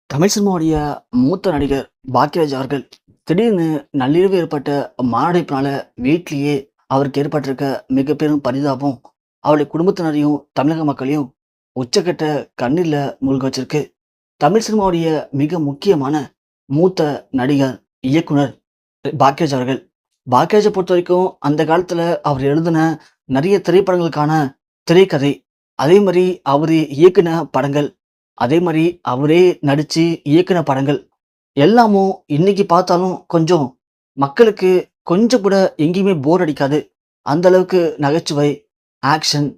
தமிழ் சினிமாவுடைய மூத்த நடிகர் பாக்யராஜ் அவர்கள் திடீர்னு நள்ளிரவு ஏற்பட்ட மாரடைப்பினால வீட்டிலேயே அவருக்கு ஏற்பட்டிருக்க மிக பெரும் பரிதாபம் அவருடைய குடும்பத்தினரையும் தமிழக மக்களையும் உச்சக்கட்ட கண்ணீர்ல மூழ்க வச்சிருக்கு. தமிழ் சினிமாவுடைய மிக முக்கியமான மூத்த நடிகர், இயக்குனர் பாக்யராஜ் அவர்கள். பாக்யராஜை பொறுத்த வரைக்கும் அந்த காலத்துல அவர் எழுதின நிறைய திரைப்படங்களுக்கான திரைக்கதை, அதே மாதிரி அவரு இயக்குன படங்கள், அதே மாரி அவரே நடிச்சு இயக்குன படங்கள் எல்லாமும் இன்னைக்கு பார்த்தாலும் கொஞ்சம் மக்களுக்கு கொஞ்சம் கூட எங்கேயுமே போர் அடிக்காது. அந்த அளவுக்கு நகைச்சுவை, ஆக்ஷன்,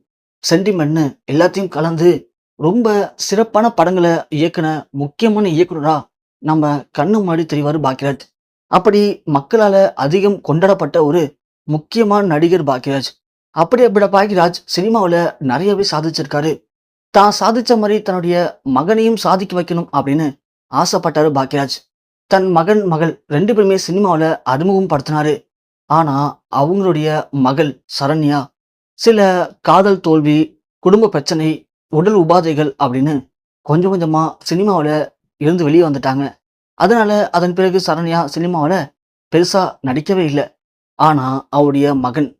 சென்டிமெண்ட்னு எல்லாத்தையும் கலந்து ரொம்ப சிறப்பான படங்களை இயக்குன முக்கியமான இயக்குனரா நம்ம கண்ணு முன்னாடி தெரிவாரு பாக்யராஜ். அப்படி மக்களால அதிகம் கொண்டாடப்பட்ட ஒரு முக்கியமான நடிகர் பாக்யராஜ். அப்படிப்பட்ட பாக்யராஜ் சினிமாவில் நிறையவே சாதிச்சிருக்காரு. தான் சாதிச்ச மாதிரி தன்னுடைய மகனையும் சாதிக்க வைக்கணும் அப்படின்னு ஆசைப்பட்டாரு பாக்யராஜ். தன் மகன், மகள் 2 பேருமே சினிமாவில் அறிமுகம் படுத்தினாரு. ஆனா அவங்களுடைய மகள் சரண்யா சில காதல் தோல்வி, குடும்ப பிரச்சனை, உடல் உபாதைகள் அப்படின்னு கொஞ்சம் கொஞ்சமா சினிமாவில் இருந்து வெளியே வந்துட்டாங்க. அதனால அதன் பிறகு சரண்யா சினிமாவில் பெருசா நடிக்கவே இல்லை. ஆனா அவருடைய மகன்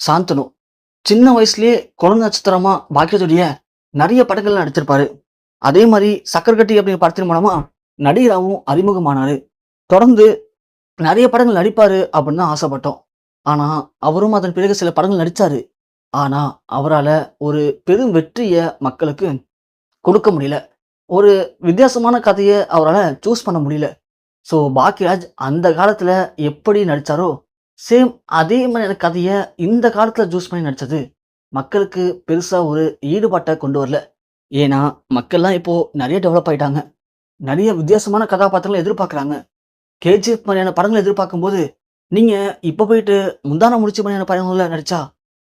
சாந்தனு சின்ன வயசுலயே குழந்தை நட்சத்திரமா பாக்யராஜுடைய நிறைய படங்கள்ல நடிச்சிருப்பாரு. அதே மாதிரி சக்கரக்கட்டி அப்படிங்கிற படத்தின் மூலமா நடிகராகவும் அறிமுகமானாரு. தொடர்ந்து நிறைய படங்கள் நடிப்பாரு அப்படின்னு தான் ஆசைப்பட்டோம். ஆனா அவரும் அதன் பிறகு சில படங்கள் நடிச்சாரு. ஆனா அவரால ஒரு பெரும் வெற்றிய மக்களுக்கு கொடுக்க முடியல. ஒரு வித்தியாசமான கதையை அவரால சூஸ் பண்ண முடியல. ஸோ பாக்யராஜ் அந்த காலத்துல எப்படி நடிச்சாரோ சேம் அதே மாதிரியான கதையை இந்த காலத்துல சூஸ் பண்ணி நடிச்சது மக்களுக்கு பெருசா ஒரு ஈடுபாட்டை கொண்டு வரல. ஏன்னா மக்கள்லாம் இப்போ நிறைய டெவலப் ஆயிட்டாங்க. நிறைய வித்தியாசமான கதாபாத்திரங்களை எதிர்பார்க்குறாங்க. கேஜிஎஃப் மாதிரியான படங்களை எதிர்பார்க்கும்போது நீங்க இப்ப போயிட்டு முந்தான முடிச்ச மாதிரியான படங்கள்ல நடிச்சா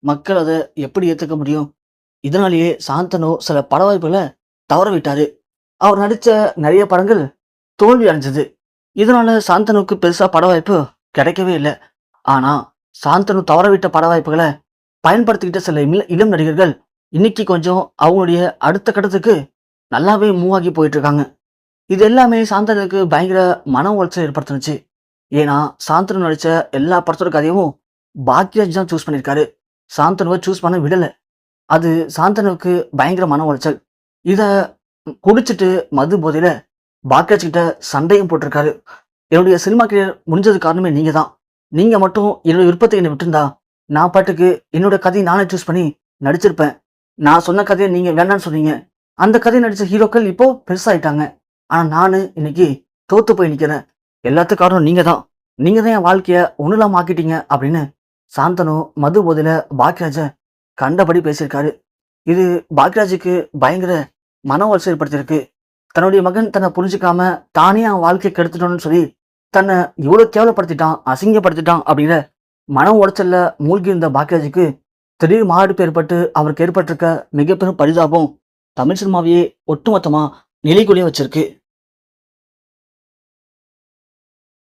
மக்கள் அதை எப்படி ஏத்துக்க முடியும்? இதனாலேயே சாந்தனு சில பட வாய்ப்புகளை தவற விட்டாரு. அவர் நடிச்ச நிறைய படங்கள் தோல்வி அடைஞ்சது. இதனால சாந்தனுக்கு பெருசா பட வாய்ப்பு கிடைக்கவே இல்லை. ஆனா சாந்தனு தவற விட்ட பட வாய்ப்புகளை பயன்படுத்திக்கிட்ட சில இளம் நடிகர்கள் இன்னைக்கு கொஞ்சம் அவங்களுடைய அடுத்த கட்டத்துக்கு நல்லாவே மூவ் ஆகி போயிட்டு இருக்காங்க. இது எல்லாமே சாந்தனுக்கு பயங்கர மன உளைச்சல் ஏற்படுத்துனுச்சு. ஏன்னா சாந்தனு நடிச்ச எல்லா படத்தோட கதையும் பாக்யராஜ் தான் சூஸ் பண்ணியிருக்காரு. சாந்தனுவை சூஸ் பண்ண விடல. அது சாந்தனுக்கு பயங்கர மன உளைச்சல். இத குடிச்சிட்டு மது போதையில பாக்யராஜ் கிட்ட சண்டையும் போட்டிருக்காரு. என்னுடைய சினிமா கரியர் முடிஞ்சது காரணமே நீங்க தான். நீங்க மட்டும் என்னுடைய விருப்பத்தை என்னை விட்டுருந்தா நான் பாட்டுக்கு என்னோட கதையை நானே சூஸ் பண்ணி நடிச்சிருப்பேன். நான் சொன்ன கதையை நீங்க வேண்டான்னு சொன்னீங்க. அந்த கதையை நடிச்ச ஹீரோக்கள் இப்போ பெருசாயிட்டாங்க. ஆனா நானு இன்னைக்கு தோத்து போய் நிக்கிறேன். எல்லாத்துக்கும் காரணம் நீங்க தான். நீங்க தான் என் வாழ்க்கைய ஒண்ணுலாம் ஆக்கிட்டீங்க அப்படின்னு சாந்தனு மது போதையில பாக்யராஜ கண்டபடி பேசியிருக்காரு. இது பாக்யராஜுக்கு பயங்கர மன உளைச்சல் ஏற்படுத்தியிருக்கு. தன்னுடைய மகன் தன்னை புரிஞ்சுக்காம தானே அவன் வாழ்க்கையை கெடுத்துட்டோன்னு சொல்லி தன்னை இவ்வளவு கேவலப்படுத்திட்டான், அசிங்கப்படுத்திட்டான் அப்படிங்கிற மன உளைச்சல்ல மூழ்கி இருந்த பாக்யராஜுக்கு திடீர் மாரடைப்பு ஏற்பட்டு அவருக்கு ஏற்பட்டிருக்க மிகப்பெரும் பரிதாபம் தமிழ் சினிமாவையே ஒட்டுமொத்தமா நிலைக்குள்ளேயே வச்சிருக்கு.